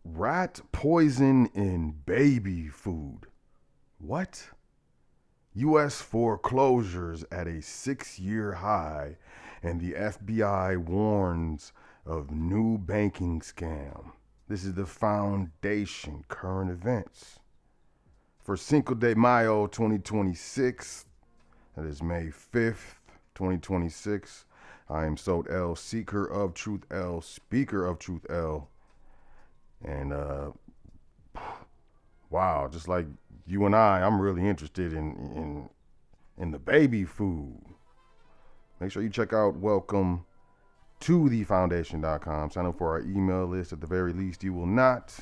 Rat poison in baby food. What? U.S. foreclosures at a 6-year high, and the FBI warns of new banking scam. This is the Foundation Current Events. For Cinco de Mayo 2026, that is May 5th, 2026, I am Sot L, Seeker of Truth L, Speaker of Truth L. And wow, just like you and I'm really interested in the baby food. Make sure you check out welcome to thefoundation.com. Sign up for our email list. At the very least, you will not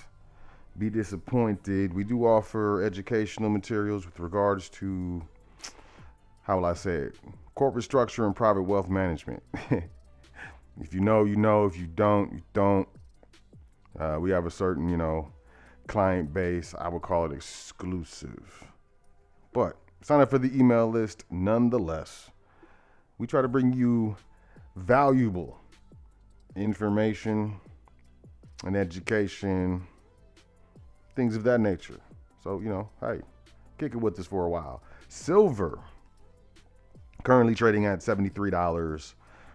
be disappointed. We do offer educational materials with regards to, how will I say it, corporate structure and private wealth management. If you know, you know. If you don't, you don't. We have a certain, client base. I would call it exclusive. But sign up for the email list nonetheless. We try to bring you valuable information and education, things of that nature. So, hey, kick it with us for a while. Silver, currently trading at $73,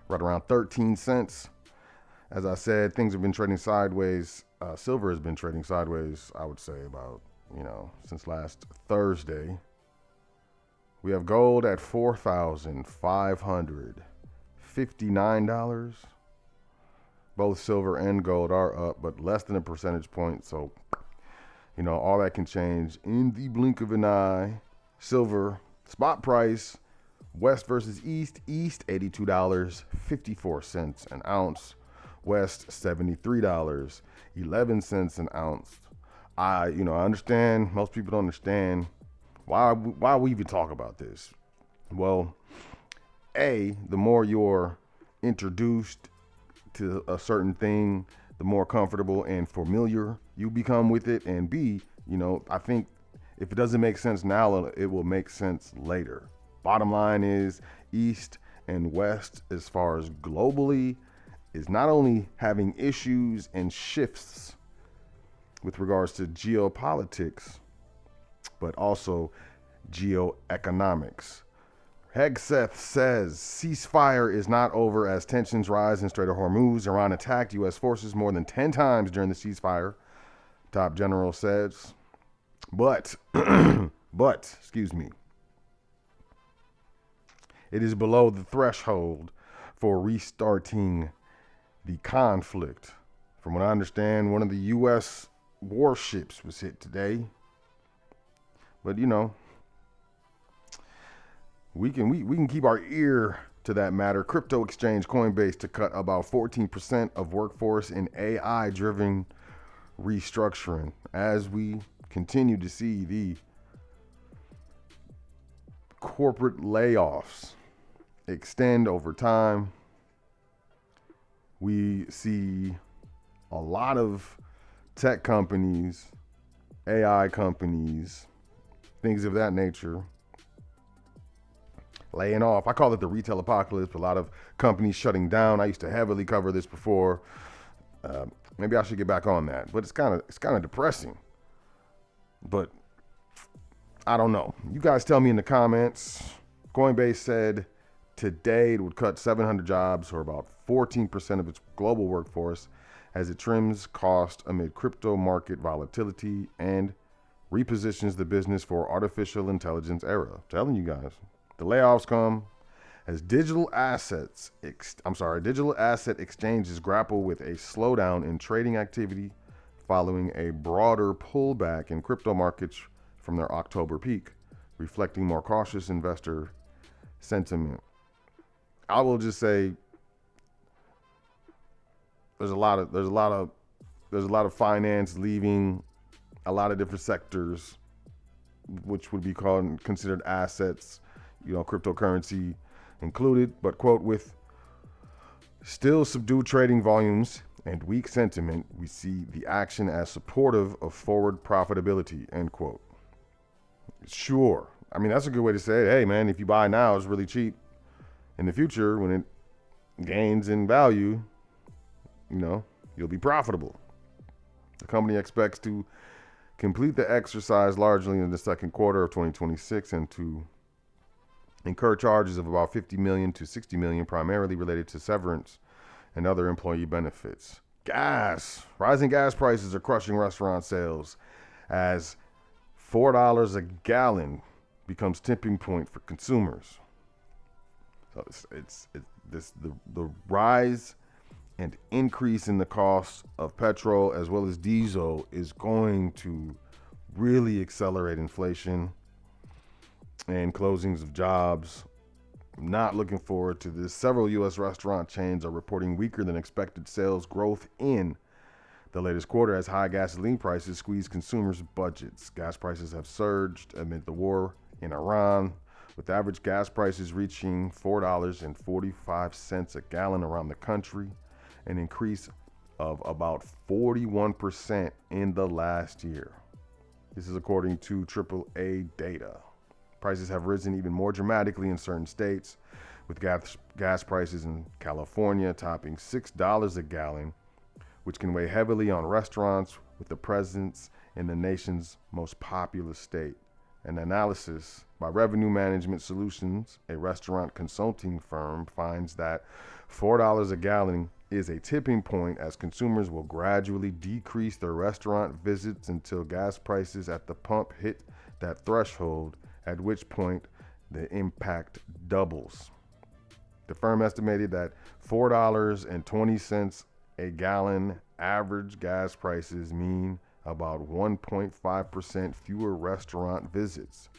right around 13 cents. As I said, things have been trading sideways. Silver has been trading sideways, I would say, about, since last Thursday. We have gold at $4,559. Both silver and gold are up, but less than a percentage point. So, all that can change in the blink of an eye. Silver, spot price, West versus East. East, $82.54 an ounce. West, $73.11 an ounce. I understand. Most people don't understand why we even talk about this. Well, A, the more you're introduced to a certain thing, the more comfortable and familiar you become with it. And B, I think if it doesn't make sense now, it will make sense later. Bottom line is East and West, as far as globally, is not only having issues and shifts with regards to geopolitics, but also geoeconomics. Hegseth says ceasefire is not over as tensions rise in Strait of Hormuz. Iran attacked U.S. forces more than 10 times during the ceasefire, top general says. But, excuse me, it is below the threshold for restarting the conflict. From what I understand, one of the U.S. warships was hit today. But we can keep our ear to that matter. Crypto exchange Coinbase to cut about 14% of workforce in AI-driven restructuring. As we continue to see the corporate layoffs extend over time, we see a lot of tech companies, AI companies, things of that nature, laying off. I call it the retail apocalypse. A lot of companies shutting down. I used to heavily cover this before. Maybe I should get back on that. But it's kind of depressing. But I don't know. You guys tell me in the comments. Coinbase said today it would cut 700 jobs, or about 14% of its global workforce, as it trims cost amid crypto market volatility and repositions the business for artificial intelligence era. I'm telling you guys, the layoffs come as digital asset exchanges grapple with a slowdown in trading activity following a broader pullback in crypto markets from their October peak, reflecting more cautious investor sentiment. I will just say there's a lot of finance leaving a lot of different sectors, which would be considered assets, cryptocurrency included. But quote, with still subdued trading volumes and weak sentiment, we see the action as supportive of forward profitability, end quote. Sure. I mean, that's a good way to say it. Hey man, if you buy now, it's really cheap. In the future, when it gains in value, you'll be profitable. The company expects to complete the exercise largely in the second quarter of 2026 and to incur charges of about $50 million to $60 million, primarily related to severance and other employee benefits. Gas. Rising gas prices are crushing restaurant sales as $4 a gallon becomes tipping point for consumers. So the rise and increase in the cost of petrol as well as diesel is going to really accelerate inflation and closings of jobs. I'm not looking forward to this. Several U.S. restaurant chains are reporting weaker than expected sales growth in the latest quarter as high gasoline prices squeeze consumers' budgets. Gas prices have surged amid the war in Iran, with average gas prices reaching $4.45 a gallon around the country, an increase of about 41% in the last year. This is according to AAA data. Prices have risen even more dramatically in certain states, with gas prices in California topping $6 a gallon, which can weigh heavily on restaurants with a presence in the nation's most populous state. An analysis by Revenue Management Solutions, a restaurant consulting firm, finds that $4 a gallon is a tipping point as consumers will gradually decrease their restaurant visits until gas prices at the pump hit that threshold, at which point the impact doubles. The firm estimated that $4.20 a gallon average gas prices mean about 1.5% fewer restaurant visits.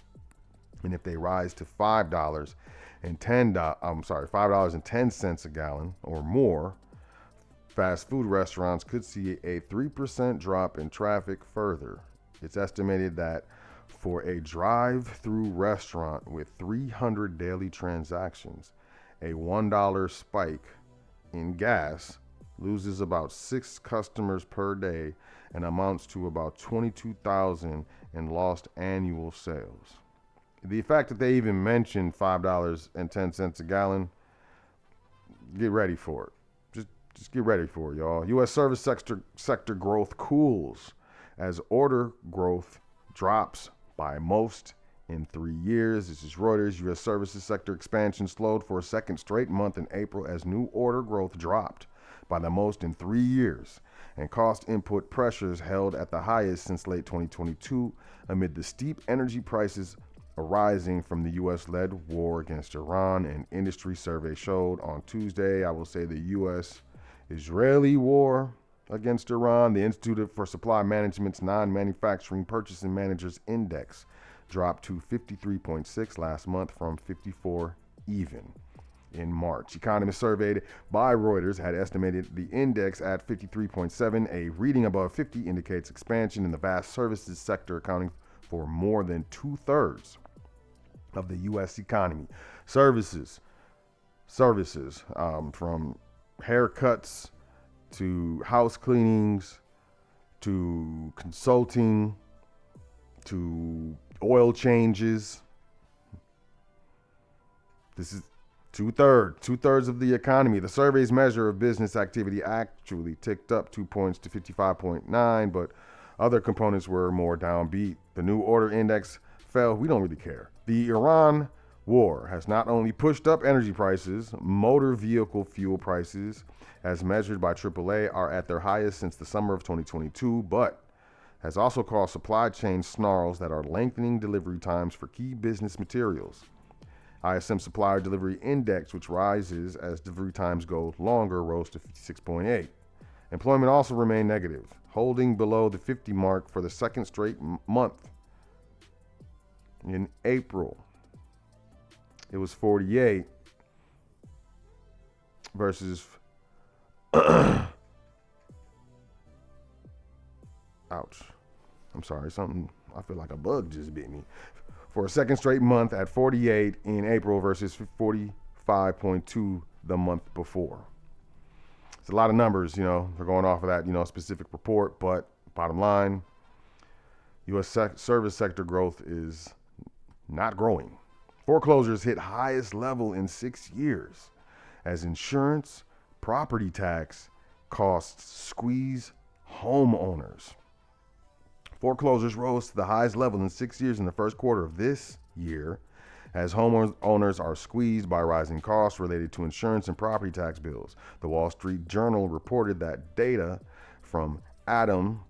And if they rise to $5.10 a gallon or more, fast food restaurants could see a 3% drop in traffic further. It's estimated that for a drive-through restaurant with 300 daily transactions, a $1 spike in gas loses about 6 customers per day and amounts to about $22,000 in lost annual sales. The fact that they even mentioned $5.10 a gallon, get ready for it. Just get ready for it, y'all. U.S. service sector growth cools as order growth drops by most in 3 years. This is Reuters. U.S. services sector expansion slowed for a second straight month in April as new order growth dropped by the most in 3 years, and cost input pressures held at the highest since late 2022 amid the steep energy prices arising from the U.S.-led war against Iran. An industry survey showed on Tuesday, I will say the U.S.-Israeli war against Iran, the Institute for Supply Management's non-manufacturing purchasing managers index dropped to 53.6 last month from 54 even in March. Economists surveyed by Reuters had estimated the index at 53.7. A reading above 50 indicates expansion in the vast services sector, accounting for more than 2/3 of the U.S. economy. Services, from haircuts to house cleanings to consulting to oil changes. This is two-thirds of the economy. The survey's measure of business activity actually ticked up 2 points to 55.9, but other components were more downbeat. The new order index fell. We don't really care. The Iran war has not only pushed up energy prices, motor vehicle fuel prices, as measured by AAA, are at their highest since the summer of 2022, but has also caused supply chain snarls that are lengthening delivery times for key business materials. ISM Supplier Delivery Index, which rises as delivery times go longer, rose to 56.8. Employment also remained negative, holding below the 50 mark for the second straight month. In April, it was 48 versus ouch. I'm sorry, I feel like a bug just bit me. For a second straight month at 48 in April versus 45.2 the month before. It's a lot of numbers, they're going off of that, specific report, but bottom line, U.S. service sector growth is not growing. Foreclosures hit highest level in 6 years as insurance, property tax costs squeeze homeowners. Foreclosures rose to the highest level in 6 years in the first quarter of this year, as homeowners are squeezed by rising costs related to insurance and property tax bills. The Wall Street Journal reported that data from Adam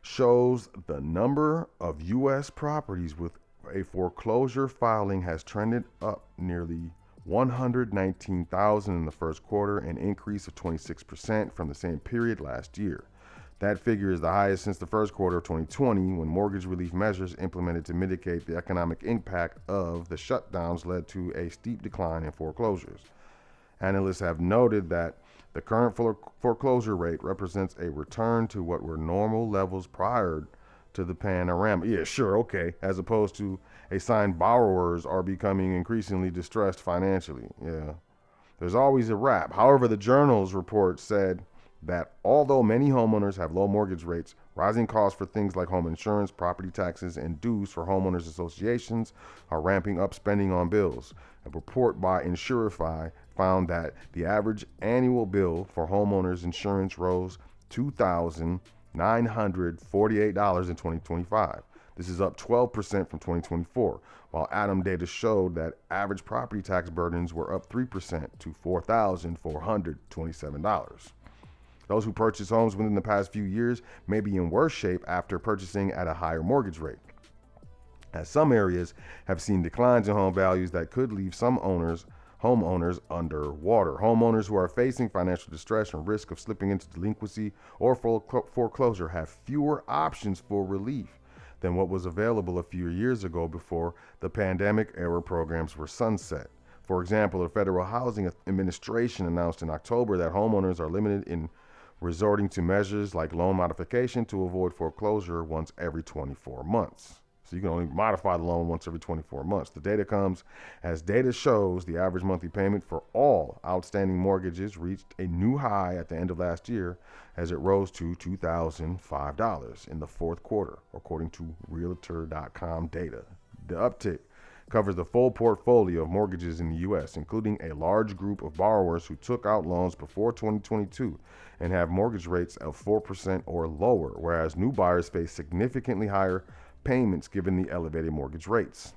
shows the number of U.S. properties with a foreclosure filing has trended up nearly 119,000 in the first quarter, an increase of 26% from the same period last year. That figure is the highest since the first quarter of 2020, when mortgage relief measures implemented to mitigate the economic impact of the shutdowns led to a steep decline in foreclosures. Analysts have noted that the current foreclosure rate represents a return to what were normal levels prior to the panorama. Yeah, sure, okay. As opposed to a sign borrowers are becoming increasingly distressed financially. Yeah. There's always a wrap. However, the Journal's report said that although many homeowners have low mortgage rates, rising costs for things like home insurance, property taxes, and dues for homeowners associations are ramping up spending on bills. A report by Insurify found that the average annual bill for homeowners insurance rose $2,948 in 2025. This is up 12% from 2024, while Adam data showed that average property tax burdens were up 3% to $4,427. Those who purchased homes within the past few years may be in worse shape after purchasing at a higher mortgage rate, as some areas have seen declines in home values that could leave some homeowners underwater. Homeowners who are facing financial distress and risk of slipping into delinquency or foreclosure have fewer options for relief than what was available a few years ago before the pandemic-era programs were sunset. For example, the Federal Housing Administration announced in October that homeowners are limited in resorting to measures like loan modification to avoid foreclosure once every 24 months. So you can only modify the loan once every 24 months. The data comes as data shows the average monthly payment for all outstanding mortgages reached a new high at the end of last year, as it rose to $2,005 in the fourth quarter, according to Realtor.com data. The uptick covers the full portfolio of mortgages in the U.S., including a large group of borrowers who took out loans before 2022 and have mortgage rates of 4% or lower, whereas new buyers face significantly higher payments given the elevated mortgage rates.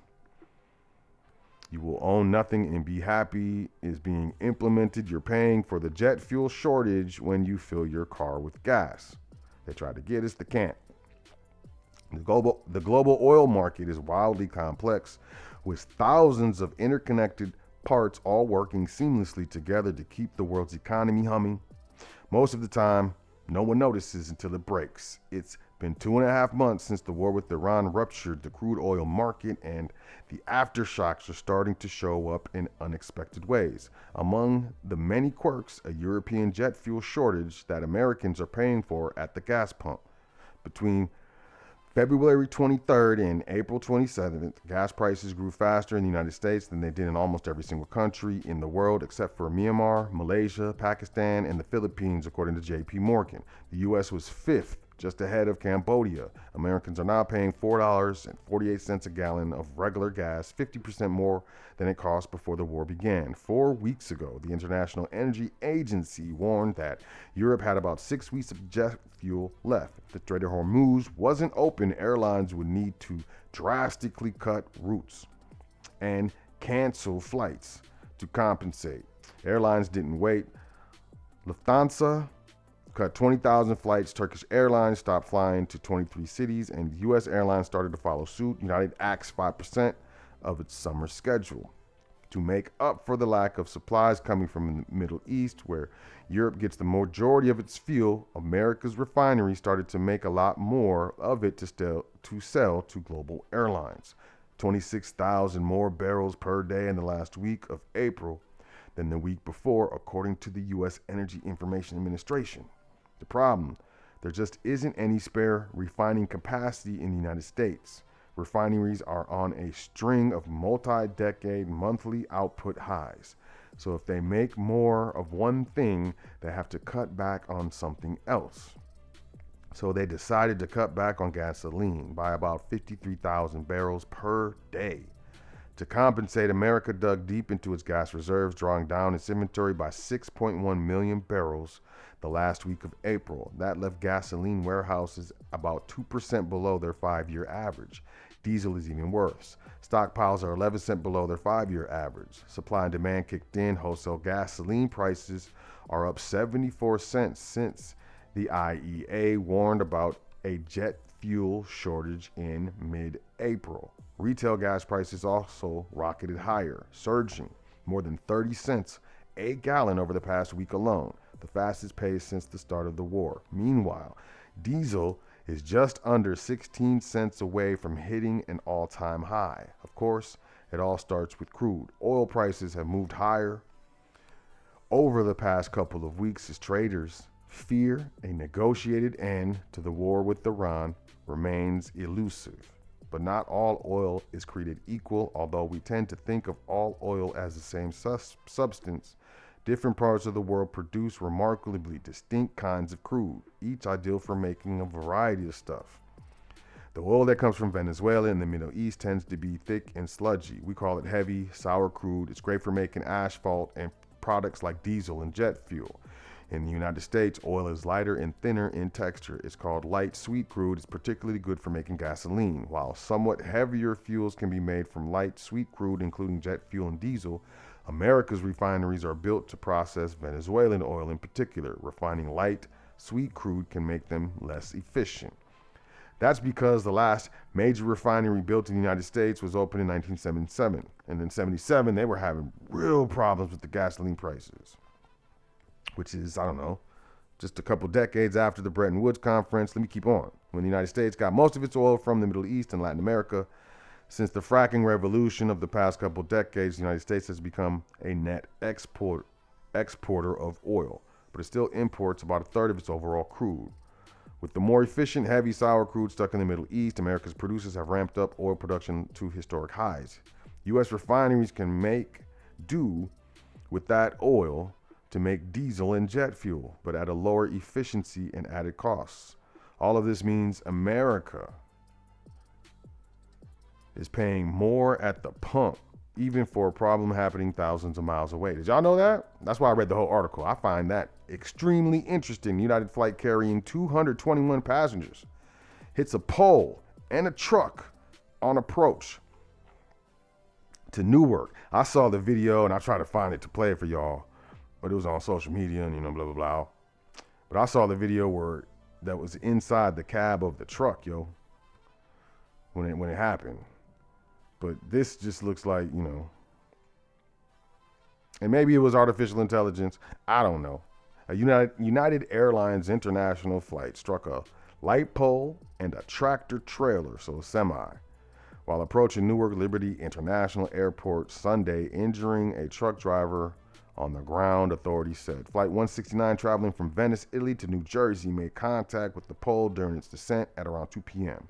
You will own nothing and be happy is being implemented. You're paying for the jet fuel shortage when you fill your car with gas. They tried to get us, they can't. The global oil market is wildly complex, with thousands of interconnected parts all working seamlessly together to keep the world's economy humming. Most of the time, no one notices until it breaks. It's been 2.5 months since the war with Iran ruptured the crude oil market, and the aftershocks are starting to show up in unexpected ways. Among the many quirks, a European jet fuel shortage that Americans are paying for at the gas pump. Between February 23rd and April 27th, gas prices grew faster in the United States than they did in almost every single country in the world except for Myanmar, Malaysia, Pakistan, and the Philippines, according to J.P. Morgan. The U.S. was fifth, just ahead of Cambodia. Americans are now paying $4.48 a gallon of regular gas, 50% more than it cost before the war began. 4 weeks ago, the International Energy Agency warned that Europe had about 6 weeks of jet fuel left. If the Strait of Hormuz wasn't open, airlines would need to drastically cut routes and cancel flights to compensate. Airlines didn't wait. Lufthansa cut 20,000 flights. Turkish Airlines stopped flying to 23 cities, and U.S. airlines started to follow suit. United axed 5% of its summer schedule. To make up for the lack of supplies coming from the Middle East, where Europe gets the majority of its fuel, America's refineries started to make a lot more of it to sell to global airlines. 26,000 more barrels per day in the last week of April than the week before, according to the U.S. Energy Information Administration. The problem, there just isn't any spare refining capacity in the United States. Refineries are on a string of multi-decade monthly output highs. So if they make more of one thing, they have to cut back on something else. So they decided to cut back on gasoline by about 53,000 barrels per day To compensate, America dug deep into its gas reserves, drawing down its inventory by 6.1 million barrels the last week of April. That left gasoline warehouses about 2% below their 5-year average. Diesel is even worse. Stockpiles are 11% below their 5-year average. Supply and demand kicked in. Wholesale gasoline prices are up 74 cents since the IEA warned about a jet fuel shortage in mid-April. Retail gas prices also rocketed higher, surging more than 30 cents a gallon over the past week alone, the fastest pace since the start of the war. Meanwhile, diesel is just under 16 cents away from hitting an all-time high. Of course, it all starts with crude. Oil prices have moved higher over the past couple of weeks as traders fear a negotiated end to the war with Iran remains elusive. But not all oil is created equal, although we tend to think of all oil as the same substance. Different parts of the world produce remarkably distinct kinds of crude, each ideal for making a variety of stuff. The oil that comes from Venezuela in the Middle East tends to be thick and sludgy. We call it heavy, sour crude. It's great for making asphalt and products like diesel and jet fuel. In the United States, oil is lighter and thinner in texture. It's called light sweet crude. It's particularly good for making gasoline. While somewhat heavier fuels can be made from light sweet crude, including jet fuel and diesel, America's refineries are built to process Venezuelan oil in particular. Refining light sweet crude can make them less efficient. That's because the last major refinery built in the United States was opened in 1977. And in 77, they were having real problems with the gasoline prices, which is, I don't know, just a couple decades after the Bretton Woods Conference. Let me keep on. When the United States got most of its oil from the Middle East and Latin America, since the fracking revolution of the past couple decades, the United States has become a net exporter of oil, but it still imports about a third of its overall crude. With the more efficient heavy sour crude stuck in the Middle East, America's producers have ramped up oil production to historic highs. U.S. refineries can make do with that oil to make diesel and jet fuel, but at a lower efficiency and added costs. All of this means America is paying more at the pump, even for a problem happening thousands of miles away. Did y'all know that? That's why I read the whole article. I find that extremely interesting. United flight carrying 221 passengers hits a pole and a truck on approach to Newark. I saw the video and I tried to find it to play it for y'all, but it was on social media and, blah, blah, blah. But I saw the video that was inside the cab of the truck, when it happened. But this just looks like, and maybe it was artificial intelligence. I don't know. A United Airlines international flight struck a light pole and a tractor trailer, so a semi, while approaching Newark Liberty International Airport Sunday, injuring a truck driver on the ground, authorities said. Flight 169 traveling from Venice, Italy to New Jersey made contact with the pole during its descent at around 2 p.m.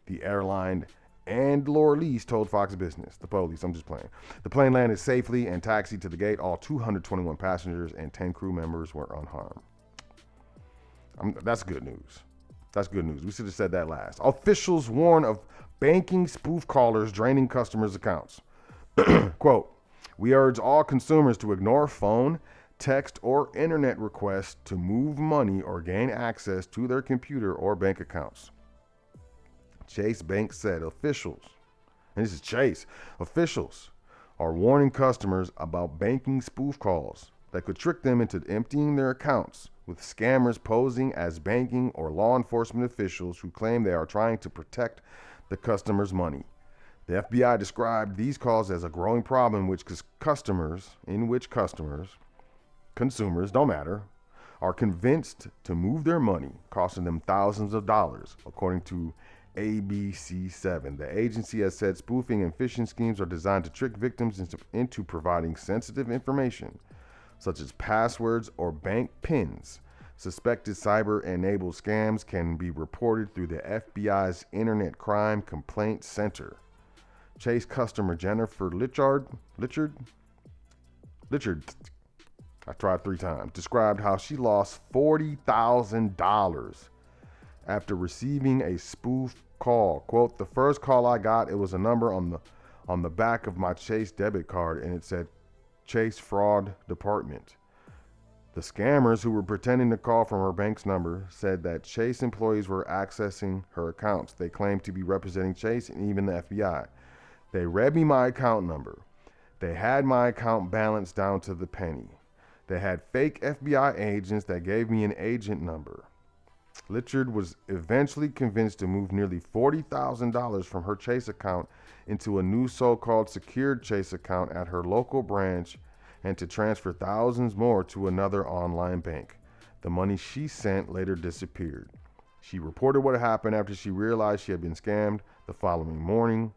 The airline and Lorleese told Fox Business. The police, I'm just playing. The plane landed safely and taxied to the gate. All 221 passengers and 10 crew members were unharmed. That's good news. That's good news. We should have said that last. Officials warn of banking spoof callers draining customers' accounts. Quote, "We urge all consumers to ignore phone, text, or internet requests to move money or gain access to their computer or bank accounts." Chase Bank said officials, and this is Chase, officials are warning customers about banking spoof calls that could trick them into emptying their accounts, with scammers posing as banking or law enforcement officials who claim they are trying to protect the customer's money. The FBI described these calls as a growing problem in which consumers, don't matter, are convinced to move their money, costing them thousands of dollars, according to ABC7. The agency has said spoofing and phishing schemes are designed to trick victims into providing sensitive information, such as passwords or bank PINs. Suspected cyber-enabled scams can be reported through the FBI's Internet Crime Complaint Center. Chase customer Jennifer Litchard, I tried 3 times, described how she lost $40,000 after receiving a spoof call. Quote, "The first call I got, it was a number on on the back of my Chase debit card, and it said Chase Fraud Department. The scammers, who were pretending to call from her bank's number, said that Chase employees were accessing her accounts. They claimed to be representing Chase and even the FBI. They read me my account number. They had my account balance down to the penny. They had fake FBI agents that gave me an agent number. Litchard was eventually convinced to move nearly $40,000 from her Chase account into a new so-called secured Chase account at her local branch and to transfer thousands more to another online bank. The money she sent later disappeared. She reported what happened after she realized she had been scammed the following morning.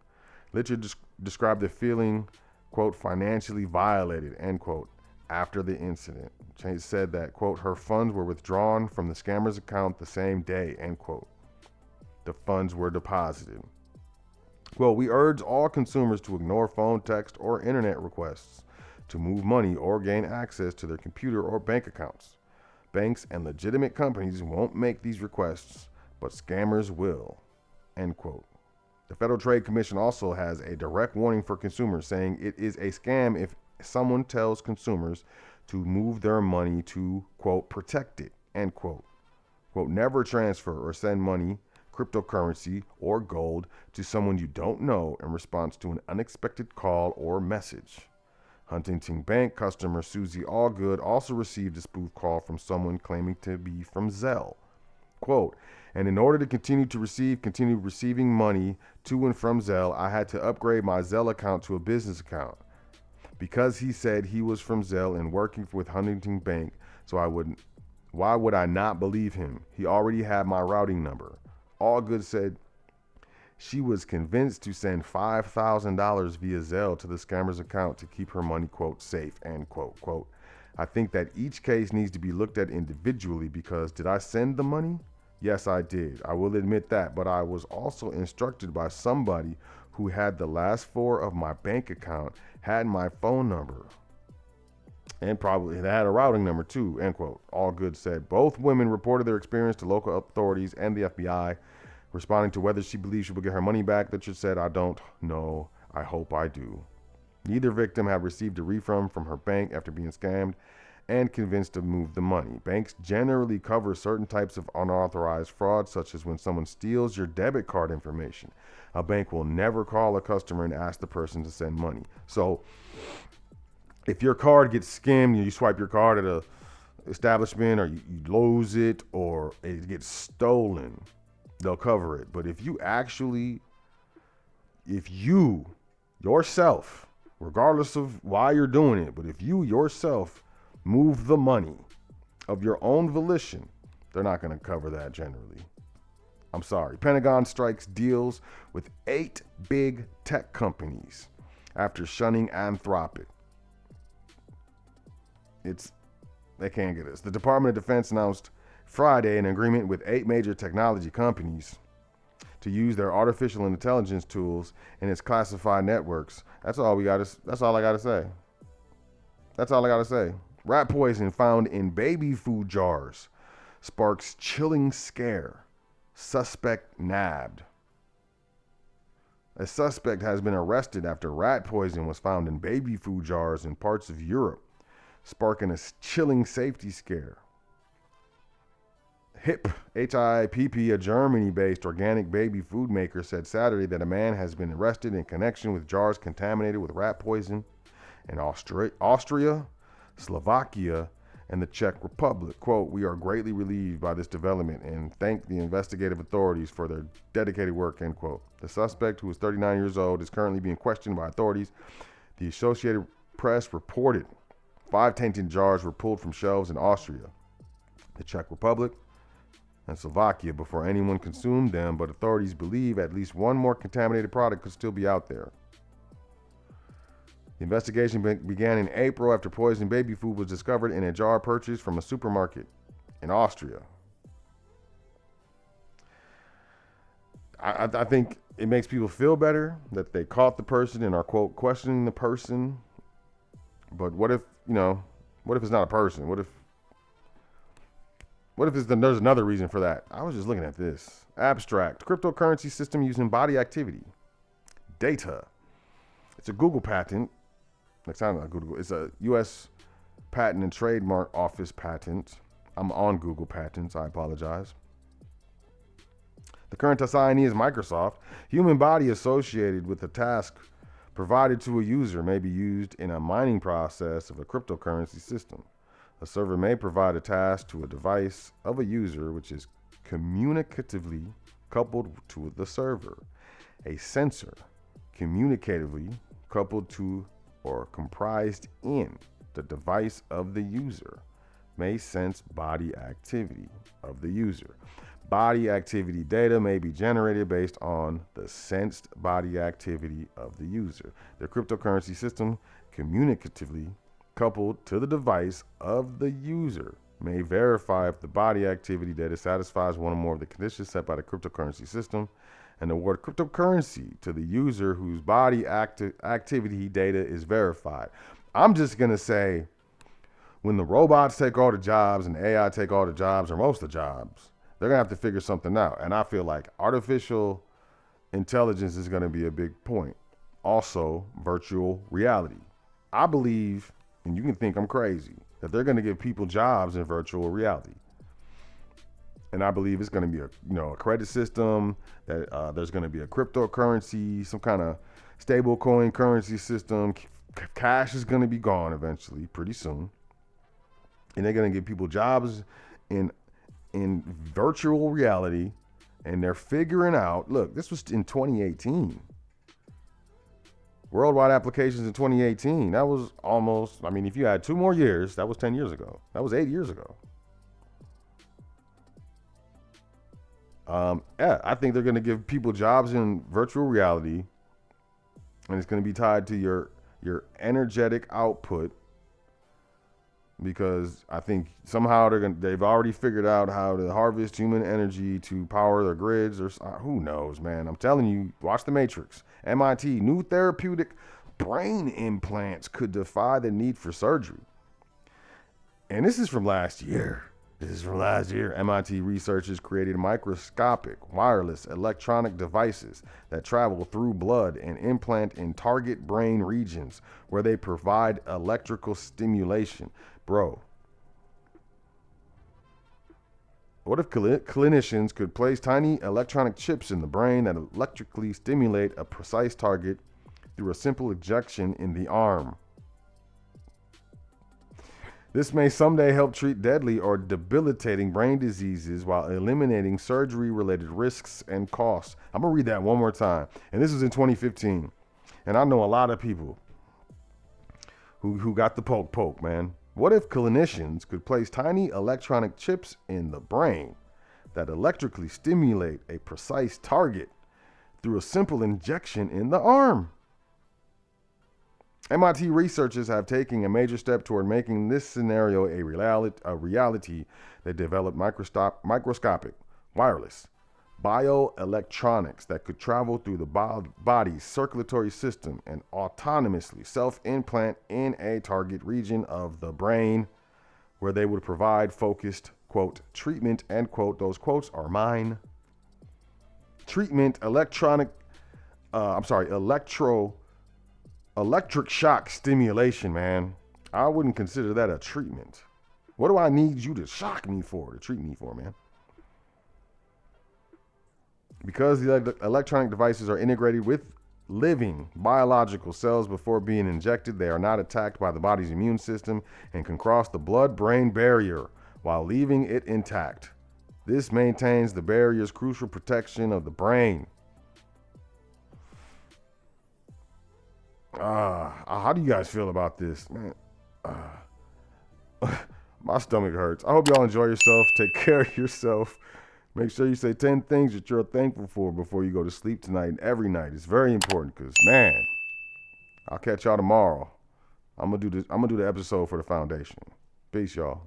Litchard described the feeling, quote, financially violated, end quote, after the incident. Chase said that, quote, her funds were withdrawn from the scammer's account the same day, end quote. The funds were deposited. Well, we urge all consumers to ignore phone, text, or internet requests to move money or gain access to their computer or bank accounts. Banks and legitimate companies won't make these requests, but scammers will, end quote. The Federal Trade Commission also has a direct warning for consumers, saying it is a scam if someone tells consumers to move their money to, quote, protect it, end quote. Quote, never transfer or send money, cryptocurrency, or gold to someone you don't know in response to an unexpected call or message. Huntington Bank customer Susie Allgood also received a spoof call from someone claiming to be from Zelle. Quote, and in order to continue receiving money to and from Zelle, I had to upgrade my Zelle account to a business account. Because he said he was from Zelle and working with Huntington Bank, why would I not believe him? He already had my routing number. Allgood said she was convinced to send $5,000 via Zelle to the scammer's account to keep her money, quote, safe, end quote, quote. I think that each case needs to be looked at individually because did I send the money? Yes, I did. I will admit that, but I was also instructed by somebody who had the last four of my bank account, had my phone number, and probably had a routing number too, end quote. Allgood said both women reported their experience to local authorities and the FBI. Responding to whether she believes she will get her money back, Litchard said, I don't know. I hope I do. Neither victim have received a refund from her bank after being scammed and convinced to move the money. Banks generally cover certain types of unauthorized fraud, such as when someone steals your debit card information. A bank will never call a customer and ask the person to send money. So if your card gets skimmed, you swipe your card at a establishment, or you lose it, or it gets stolen, they'll cover it. But if you yourself, regardless of why you're doing it, but if you yourself move the money of your own volition, they're not going to cover that generally. I'm sorry. Pentagon strikes deals with 8 big tech companies after shunning Anthropic. They can't get us. The Department of Defense announced Friday an agreement with 8 major technology companies to use their artificial intelligence tools in its classified networks. That's all I gotta say. That's all I gotta say. Rat poison found in baby food jars sparks chilling scare. Suspect nabbed. A suspect has been arrested after rat poison was found in baby food jars in parts of Europe, sparking a chilling safety scare. HIPP, H-I-P-P, a Germany-based organic baby food maker, said Saturday that a man has been arrested in connection with jars contaminated with rat poison in Austria, Slovakia, and the Czech Republic. Quote, we are greatly relieved by this development and thank the investigative authorities for their dedicated work, end quote. The suspect, who is 39 years old, is currently being questioned by authorities. The Associated Press reported 5 tainted jars were pulled from shelves in Austria, the Czech Republic, and Slovakia before anyone consumed them, but authorities believe at least one more contaminated product could still be out there. The investigation began in April after poisoned baby food was discovered in a jar purchased from a supermarket in Austria. I think it makes people feel better that they caught the person and are, quote, questioning the person. But what if it's not a person? What if there's another reason for that? I was just looking at this. Abstract. Cryptocurrency system using body activity. Data. It's a Google patent. It's not Google. It's a U.S. Patent and Trademark Office patent. I'm on Google Patents. I apologize. The current assignee is Microsoft. Human body associated with a task provided to a user may be used in a mining process of a cryptocurrency system. A server may provide a task to a device of a user which is communicatively coupled to the server. A sensor, communicatively coupled to or comprised in the device of the user, may sense body activity of the user. Body activity data may be generated based on the sensed body activity of the user. The cryptocurrency system, communicatively coupled to the device of the user, may verify if the body activity data satisfies one or more of the conditions set by the cryptocurrency system and award cryptocurrency to the user whose body activity data is verified. I'm just going to say, when the robots take all the jobs and AI take all the jobs, or most of the jobs, they're going to have to figure something out. And I feel like artificial intelligence is going to be a big point. Also, virtual reality. I believe, and you can think I'm crazy, that they're going to give people jobs in virtual reality. And I believe it's going to be a credit system, that there's going to be a cryptocurrency, some kind of stable coin currency system. Cash is going to be gone eventually, pretty soon. And they're going to give people jobs in virtual reality, and they're figuring out, look, this was in 2018. Worldwide applications in 2018. That was almost, if you had 2 more years, that was 10 years ago. That was 8 years ago. I think they're going to give people jobs in virtual reality, and it's going to be tied to your energetic output, because I think somehow they've already figured out how to harvest human energy to power their grids, or who knows, man. I'm telling you, watch The Matrix. MIT, new therapeutic brain implants could defy the need for surgery. And this is from last year. MIT researchers created microscopic wireless electronic devices that travel through blood and implant in target brain regions where they provide electrical stimulation. Bro, what if clinicians could place tiny electronic chips in the brain that electrically stimulate a precise target through a simple injection in the arm? This may someday help treat deadly or debilitating brain diseases while eliminating surgery-related risks and costs. I'm going to read that one more time. And this was in 2015. And I know a lot of people who got the poke, man. What if clinicians could place tiny electronic chips in the brain that electrically stimulate a precise target through a simple injection in the arm? MIT researchers have taken a major step toward making this scenario a reality. They developed microscopic wireless bioelectronics that could travel through the body's circulatory system and autonomously self-implant in a target region of the brain, where they would provide focused, quote, treatment, end quote. Those quotes are mine. Treatment, electric shock stimulation, man. I wouldn't consider that a treatment. What do I need you to shock me for, to treat me for, man? Because the electronic devices are integrated with living biological cells before being injected, they are not attacked by the body's immune system and can cross the blood-brain barrier while leaving it intact. This maintains the barrier's crucial protection of the brain. How do you guys feel about this, man? My stomach hurts. I hope y'all enjoy yourself. Take care of yourself. Make sure you say 10 things that you're thankful for before you go to sleep tonight and every night. It's very important, because, man, I'll catch y'all tomorrow. I'm gonna do the episode for the foundation. Peace, y'all.